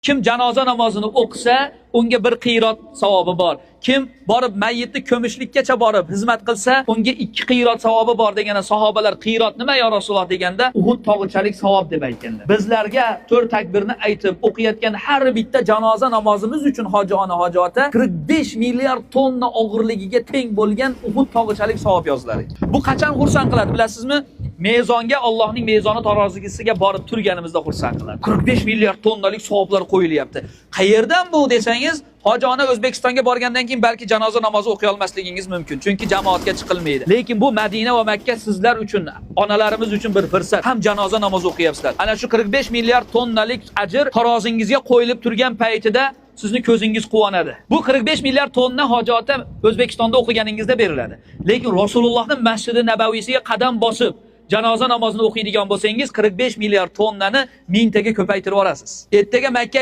Kim janoza namozini o'qisa, unga bir qiyrot savobi bor. Kim borib mayyitni ko'mishlikkacha borib xizmat qilsa, unga 2 qiyrot savobi bor deganda sahobalar qiyrot nima ya Rasululloh deganda Uhud tog'ichalik savob deb aytganlar. Bizlarga 4 takbirni aytib o'qiyotgan har bitta janoza namozimiz uchun hojona hojota 45 milliard tonna og'irligiga teng bo'lgan Uhud tog'ichalik savob yoziladi. Bu qachon xursand qiladi bilasizmi? Mezonga Allohning mezoni tarozisiga borib turganimizda xursand qiladi. 45 milliard tonnalik savoblar qo'yilyapti. Qayerdan bu desangiz, hojona O'zbekistonga borgandan keyin balki janoza namozi o'qiy olmasligingiz mumkin. Chunki jamoatga chiqilmaydi. Lekin bu Madina va Makka sizlar uchun, onalarimiz uchun bir fursat. Ham janoza namozi o'qiyapsizlar. Ana shu 45 milliard tonnalik ajr tarozingizga qo'yilib turgan paytida sizni ko'zingiz quvonadi. Bu 45 milliard tonna hojota O'zbekistonda o'qiganingizda beriladi. Lekin Rasulullohning Masjidi Nabaviysiga qadam bosib janoza namozini o'qiydigan bo'lsangiz 45 milliard tonnani mingtaga ko'paytirib olasiz. Ertaga Makka